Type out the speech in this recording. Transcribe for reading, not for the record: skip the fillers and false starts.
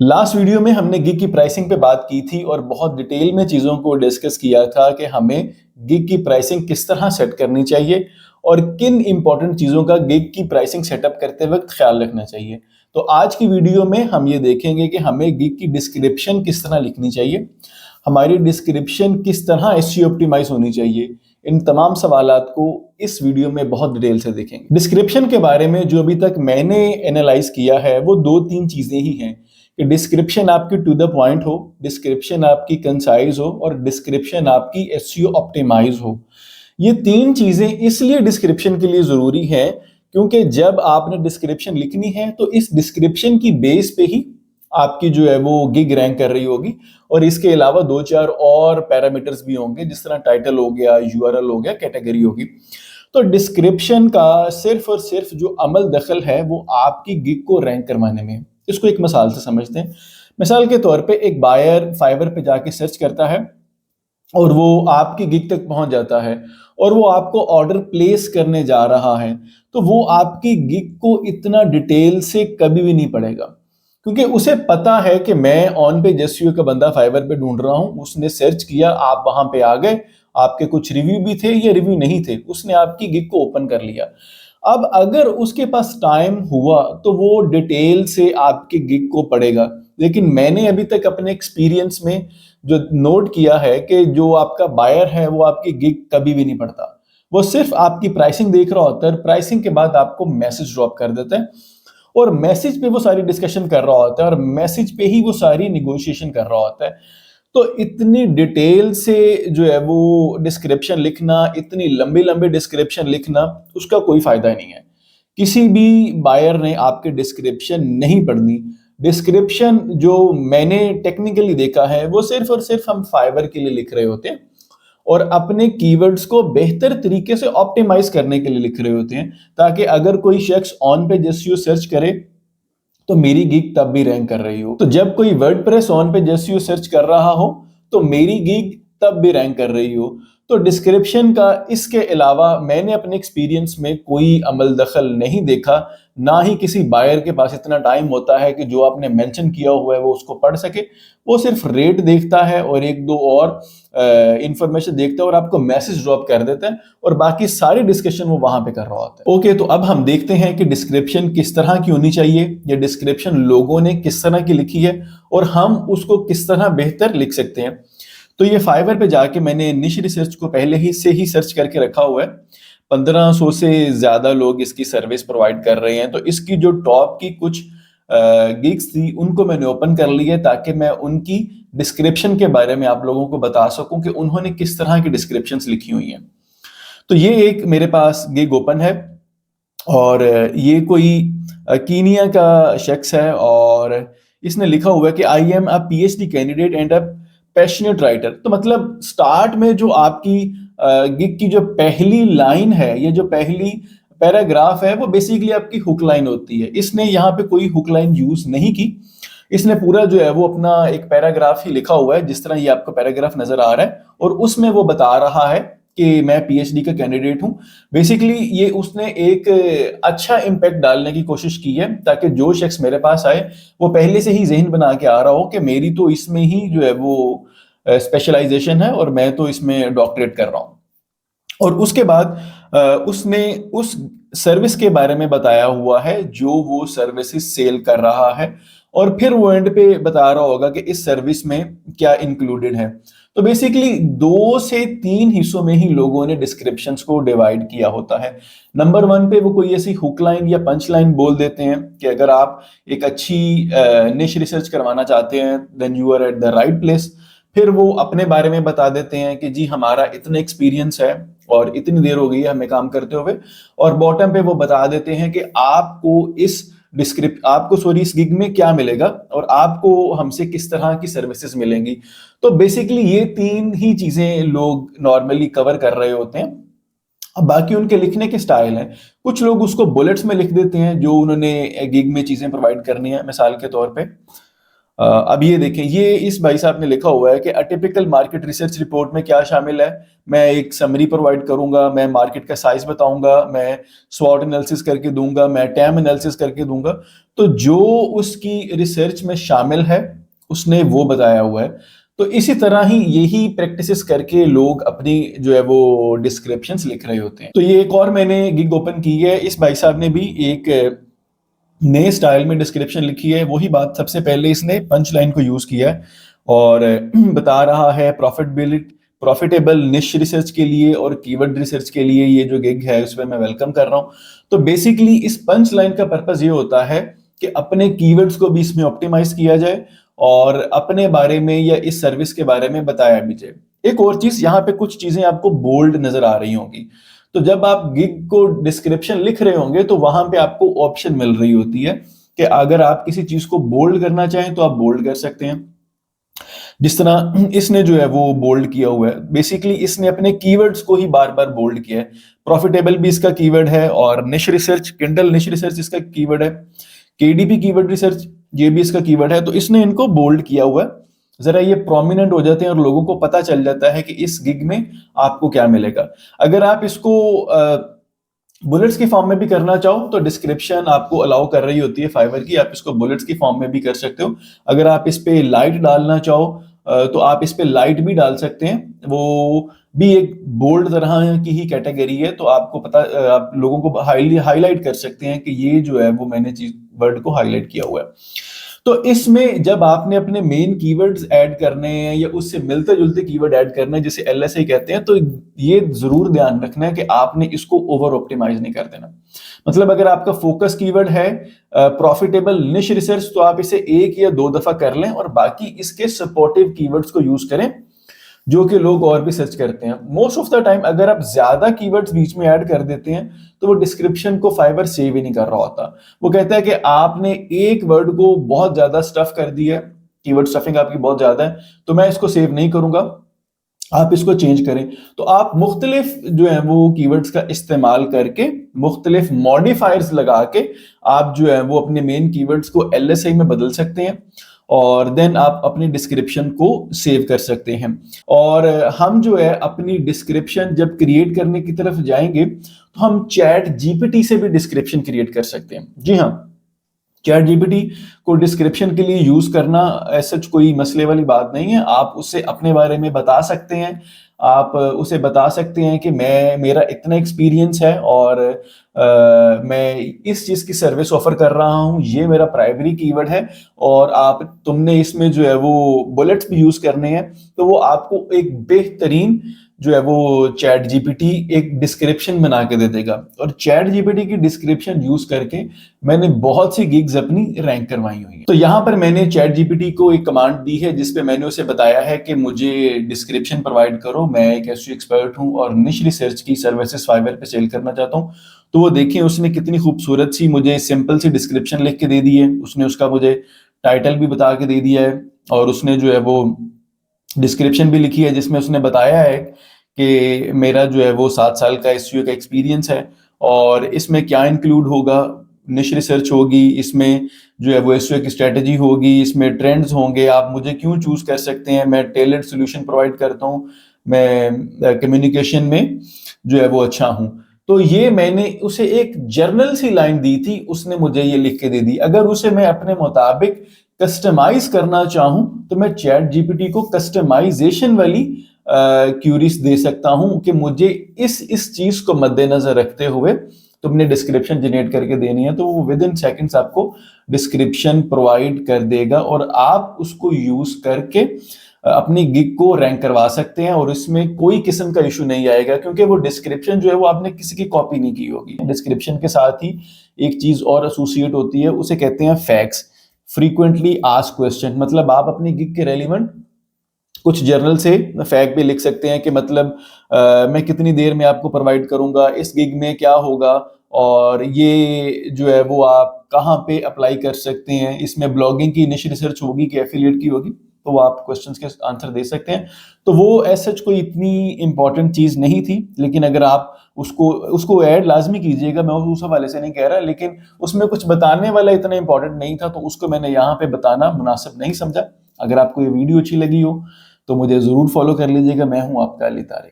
Last video में हमने gig की प्राइसिंग पे बात की थी और बहुत डिटेल में चीज़ों को डिस्कस किया था कि हमें गिग की प्राइसिंग किस तरह सेट करनी चाहिए और किन इंपॉर्टेंट चीज़ों का गिग की प्राइसिंग सेटअप करते वक्त ख्याल रखना चाहिए। तो आज की वीडियो में हम ये देखेंगे कि हमें गिग की डिस्क्रिप्शन किस तरह लिखनी चाहिए, हमारी डिस्क्रिप्शन किस तरह एसईओ ऑप्टिमाइज होनी चाहिए। इन तमाम सवालात को इस वीडियो में बहुत डिटेल से देखेंगे। डिस्क्रिप्शन के बारे में जो अभी तक मैंने एनालाइज किया है वो दो तीन चीज़ें ही हैं कि डिस्क्रिप्शन आपकी टू द पॉइंट हो, डिस्क्रिप्शन आपकी कंसाइज हो और डिस्क्रिप्शन आपकी एसईओ ऑप्टिमाइज हो। ये तीन चीजें इसलिए डिस्क्रिप्शन के लिए जरूरी है क्योंकि जब आपने डिस्क्रिप्शन लिखनी है तो इस डिस्क्रिप्शन की बेस पे ही आपकी जो है वो गिग रैंक कर रही होगी और इसके अलावा दो चार और पैरामीटर्स भी होंगे, जिस तरह टाइटल हो गया, यूआरएल हो गया, कैटेगरी होगी। तो डिस्क्रिप्शन का सिर्फ और सिर्फ जो अमल दखल है वो आपकी गिग को रैंक करवाने में है। इसको एक मिसाल से समझते हैं। मिसाल के तौर पे एक बायर फाइवर पे जाके सर्च करता है और वो आपकी गिग तक पहुंच जाता है और वो आपको ऑर्डर प्लेस करने जा रहा है, तो वो आपकी गिग को इतना डिटेल से कभी भी नहीं पढ़ेगा क्योंकि उसे पता है कि मैं ऑन पेज एसईओ का बंदा फाइवर पे ढूंढ रहा हूं। उसने सर्च किया, आप वहां पे आ गए, आपके कुछ रिव्यू भी थे या रिव्यू नहीं थे, उसने आपकी गिग को ओपन कर लिया। अब अगर उसके पास टाइम हुआ तो वो डिटेल से आपके गिग को पढ़ेगा, लेकिन मैंने अभी तक अपने एक्सपीरियंस में जो नोट किया है कि जो आपका बायर है वो आपकी गिग कभी भी नहीं पढ़ता। वो सिर्फ आपकी प्राइसिंग देख रहा होता है, प्राइसिंग के बाद आपको मैसेज ड्रॉप कर देता है और मैसेज पे वो सारी डिस्कशन कर रहा होता है और मैसेज पे ही वो सारी निगोशिएशन कर रहा होता है। तो इतनी डिटेल से जो है वो डिस्क्रिप्शन लिखना, इतनी लंबी लंबी डिस्क्रिप्शन लिखना, उसका कोई फायदा नहीं है। किसी भी बायर ने आपके डिस्क्रिप्शन नहीं पढ़नी। डिस्क्रिप्शन जो मैंने टेक्निकली देखा है वो सिर्फ और सिर्फ हम फाइवर के लिए लिख रहे होते हैं और अपने कीवर्ड्स को बेहतर तरीके से ऑप्टिमाइज करने के लिए लिख रहे होते हैं, ताकि अगर कोई शख्स ऑन पेज एसईओ सर्च करे तो मेरी गिग तब भी रैंक कर रही हो। तो जब कोई WordPress on page SEO search कर रहा हो तो मेरी गिग तब भी रैंक कर रही हो। तो डिस्क्रिप्शन का इसके अलावा मैंने अपने एक्सपीरियंस में कोई अमल दखल नहीं देखा, ना ही किसी बायर के पास इतना टाइम होता है कि जो आपने मेंशन किया हुआ है वो उसको पढ़ सके। वो सिर्फ रेट देखता है और एक दो और इंफॉर्मेशन देखता है और आपको मैसेज ड्रॉप कर देता है और बाकी सारी डिस्कशन वो वहां पे कर रहा होता है। ओके, तो अब हम देखते हैं कि डिस्क्रिप्शन किस तरह की होनी चाहिए या डिस्क्रिप्शन लोगों ने किस तरह की लिखी है और हम उसको किस तरह बेहतर लिख सकते हैं। तो ये फाइवर पे जाके मैंने निश रिसर्च को पहले ही से ही सर्च करके रखा हुआ है। 1500 से ज्यादा लोग इसकी सर्विस प्रोवाइड कर रहे हैं, तो इसकी जो टॉप की कुछ गिग्स थी उनको मैंने ओपन कर ली है ताकि मैं उनकी डिस्क्रिप्शन के बारे में आप लोगों को बता सकूं कि उन्होंने किस तरह की डिस्क्रिप्शंस लिखी हुई हैं। तो ये एक मेरे पास गिग ओपन है और ये कोई कीनिया का शख्स है और इसने लिखा हुआ है कि I am a PhD candidate and a passionate writer. तो मतलब स्टार्ट में जो आपकी गिग की जो पहली लाइन है, ये जो पहली पैराग्राफ है, वो बेसिकली आपकी हुक लाइन होती है। इसने यहाँ पे कोई हुक लाइन यूज नहीं की, इसने पूरा जो है वो अपना एक पैराग्राफ ही लिखा हुआ है, जिस तरह ये आपको पैराग्राफ नजर आ रहा है और उसमें वो बता रहा है कि मैं पीएचडी का कैंडिडेट हूं। बेसिकली ये उसने एक अच्छा इम्पैक्ट डालने की कोशिश की है ताकि जो शख्स मेरे पास आए वो पहले से ही जहन बना के आ रहा हो कि मेरी तो इसमें ही जो है वो स्पेशलाइजेशन है और मैं तो इसमें डॉक्टरेट कर रहा हूँ। और उसके बाद उसने उस सर्विस के बारे में बताया हुआ है जो वो सर्विसेज सेल कर रहा है और फिर वो एंड पे बता रहा होगा कि इस सर्विस में क्या इंक्लूडेड है। तो बेसिकली 2 से 3 हिस्सों में ही लोगों ने डिस्क्रिप्शंस को डिवाइड किया होता है। नंबर 1 पे वो कोई ऐसी हुक लाइन या पंच लाइन बोल देते हैं कि अगर आप एक अच्छी निश रिसर्च करवाना चाहते हैं then you are at the right place. फिर वो अपने बारे में बता देते हैं कि जी हमारा इतना एक्सपीरियंस है और इतनी देर हो गई है हमें काम करते हुए, और बॉटम पे वो बता देते हैं कि आपको इस गिग में क्या मिलेगा और आपको हमसे किस तरह की सर्विसेज मिलेंगी। तो बेसिकली ये तीन ही चीजें लोग नॉर्मली कवर कर रहे होते हैं। अब बाकी उनके लिखने के स्टाइल हैं। कुछ लोग उसको बुलेट्स में लिख देते हैं जो उन्होंने गिग में चीजें प्रोवाइड करनी है। मिसाल के तौर पे अब ये देखें, ये इस भाई साहब ने लिखा हुआ है कि अटिपिकल मार्केट रिसर्च रिपोर्ट में क्या शामिल है। मैं एक समरी प्रोवाइड करूंगा, मैं मार्केट का साइज बताऊंगा, मैं स्वॉट एनालिसिस करके दूंगा, मैं टैम एनालिसिस करके दूंगा। तो जो उसकी रिसर्च में शामिल है उसने वो बताया हुआ है। तो इसी तरह ही यही प्रैक्टिसेस करके लोग अपनी जो है वो डिस्क्रिप्शंस लिख रहे होते हैं। तो ये एक और मैंने गिग ओपन की है, इस भाई साहब ने भी एक नए स्टाइल में डिस्क्रिप्शन लिखी है। वही बात, सबसे पहले इसने पंच लाइन को यूज किया है और बता रहा है प्रॉफिटेबल निश रिसर्च के लिए और कीवर्ड रिसर्च के लिए ये जो गिग है उसमें मैं वेलकम कर रहा हूँ। तो बेसिकली इस पंच लाइन का पर्पस ये होता है कि अपने कीवर्ड्स को भी इसमें ऑप्टिमाइज किया जाए और अपने बारे में या इस सर्विस के बारे में बताया भी जाए। एक और चीज, यहाँ पे कुछ चीजें आपको बोल्ड नजर आ रही होंगी। तो जब आप गिग को डिस्क्रिप्शन लिख रहे होंगे तो वहां पे आपको ऑप्शन मिल रही होती है कि अगर आप किसी चीज को बोल्ड करना चाहें तो आप बोल्ड कर सकते हैं। जिस तरह इसने जो है वो बोल्ड किया हुआ है, बेसिकली इसने अपने कीवर्ड्स को ही बार बार बोल्ड किया है। प्रॉफिटेबल भी इसका कीवर्ड है और निश रिसर्च, किंडल निश रिसर्च इसका कीवर्ड है। केडीपी कीवर्ड रिसर्च ये भी इसका कीवर्ड है। तो इसने इनको बोल्ड किया हुआ है, जरा ये प्रोमिनेंट हो जाते हैं और लोगों को पता चल जाता है कि इस गिग में आपको क्या मिलेगा। अगर आप इसको बुलेट्स की फॉर्म में भी करना चाहो तो डिस्क्रिप्शन आपको अलाउ कर रही होती है फाइवर की, आप इसको बुलेट्स की फॉर्म में भी कर सकते हो। अगर आप इस पे लाइट डालना चाहो तो आप इस पे लाइट भी डाल सकते हैं, वो भी एक बोल्ड तरह की ही कैटेगरी है। तो आपको पता, आप लोगों को हाईलाइट कर सकते हैं कि ये जो है वो मैंने चीज वर्ड को हाईलाइट किया हुआ है। तो इसमें जब आपने अपने मेन कीवर्ड्स ऐड करने हैं या उससे मिलते जुलते कीवर्ड ऐड करने हैं जिसे एलएसए कहते हैं, तो ये जरूर ध्यान रखना है कि आपने इसको ओवर ऑप्टिमाइज नहीं कर देना। मतलब अगर आपका फोकस कीवर्ड है प्रॉफिटेबल निश रिसर्च, तो आप इसे एक या दो दफा कर लें और बाकी इसके सपोर्टिव कीवर्ड्स को यूज करें जो कि लोग और भी सर्च करते हैं। मोस्ट ऑफ द टाइम अगर आप ज्यादा कीवर्ड्स बीच में ऐड कर देते हैं तो वो डिस्क्रिप्शन को फाइवर सेव ही नहीं कर रहा होता। वो कहता है कि आपने एक वर्ड को बहुत ज्यादा स्टफ कर दिया है, कीवर्ड स्टफिंग आपकी बहुत ज्यादा है, तो मैं इसको सेव नहीं करूंगा, आप इसको चेंज करें। तो आप मुख्तलिफ जो है वो कीवर्ड्स का इस्तेमाल करके, मुख्तलिफ मॉडिफायर्स लगा के आप जो है वो अपने मेन कीवर्ड्स को एलएसआई में बदल सकते हैं और देन आप अपनी डिस्क्रिप्शन को सेव कर सकते हैं। और हम जो है अपनी डिस्क्रिप्शन जब क्रिएट करने की तरफ जाएंगे तो हम चैट जीपीटी से भी डिस्क्रिप्शन क्रिएट कर सकते हैं। जी हाँ, चैट जीपीटी को डिस्क्रिप्शन के लिए यूज करना ऐसा कोई मसले वाली बात नहीं है। आप उससे अपने बारे में बता सकते हैं, आप उसे बता सकते हैं कि मेरा इतना एक्सपीरियंस है और मैं इस चीज की सर्विस ऑफर कर रहा हूँ, ये मेरा प्राइमरी कीवर्ड है और तुमने इसमें जो है वो बुलेट्स भी यूज करने हैं। तो वो आपको एक बेहतरीन जो है वो चैट जीपीटी एक डिस्क्रिप्शन बना के दे देगा। और चैट जीपीटी की डिस्क्रिप्शन यूज करके मैंने बहुत सी गिग्स अपनी रैंक करवाई हुई हैं। तो यहाँ पर मैंने चैट जीपीटी को एक कमांड दी है जिसपे मैंने उसे बताया है कि मुझे डिस्क्रिप्शन प्रोवाइड करो, मैं एक एसईओ एक्सपर्ट हूँ और निश रिसर्च की सर्विसेज फाइवर पे सेल करना चाहता हूँ। तो वो देखिए उसने कितनी खूबसूरत सी मुझे सिंपल सी डिस्क्रिप्शन लिख के दे दी है, उसने उसका मुझे टाइटल भी बता के दे दिया है और उसने जो है वो डिस्क्रिप्शन भी लिखी है जिसमें उसने बताया है कि मेरा जो है वो 7 साल का एसईओ का एक्सपीरियंस है और इसमें क्या इंक्लूड होगा, निश रिसर्च होगी, इसमें जो है वो एसईओ की स्ट्रेटजी होगी, इसमें ट्रेंड्स होंगे, आप मुझे क्यों चूज कर सकते हैं, मैं टेलर्ड सोल्यूशन प्रोवाइड करता हूँ, मैं कम्युनिकेशन में जो है वो अच्छा हूँ। तो ये मैंने उसे एक जर्नल सी लाइन दी थी, उसने मुझे ये लिख के दे दी। अगर उसे मैं अपने मुताबिक कस्टमाइज करना चाहूं तो मैं चैट जीपीटी को कस्टमाइजेशन वाली क्यूरीज दे सकता हूं कि मुझे इस चीज को मद्देनजर रखते हुए तुमने डिस्क्रिप्शन जनरेट करके देनी है, तो वो विद इन सेकेंड्स आपको डिस्क्रिप्शन प्रोवाइड कर देगा और आप उसको यूज करके अपनी गिग को रैंक करवा सकते हैं और इसमें कोई किस्म का इशू नहीं आएगा क्योंकि वो डिस्क्रिप्शन जो है वो आपने किसी की कॉपी नहीं की होगी। डिस्क्रिप्शन के साथ ही एक चीज और एसोसिएट होती है, उसे कहते हैं फैक्ट्स, फ्रीक्वेंटली आस्क्ड क्वेश्चन। मतलब आप अपनी गिग के रेलिवेंट कुछ जर्नल से फैक्ट भी लिख सकते हैं कि मतलब मैं कितनी देर में आपको प्रोवाइड करूंगा, इस गिग में क्या होगा और ये जो है वो आप कहाँ पे अप्लाई कर सकते हैं, इसमें ब्लॉगिंग की निश रिसर्च होगी कि एफिलिएट की होगी। तो आप क्वेश्चंस के आंसर दे सकते हैं। तो वो एज सच कोई इतनी इंपॉर्टेंट चीज नहीं थी, लेकिन अगर आप उसको ऐड लाजमी कीजिएगा, मैं उस हवाले से नहीं कह रहा, लेकिन उसमें कुछ बताने वाला इतना इंपॉर्टेंट नहीं था, तो उसको मैंने यहाँ पे बताना मुनासिब नहीं समझा। अगर आपको ये वीडियो अच्छी लगी हो तो मुझे जरूर फॉलो कर लीजिएगा। मैं हूँ आपका अली तारिक।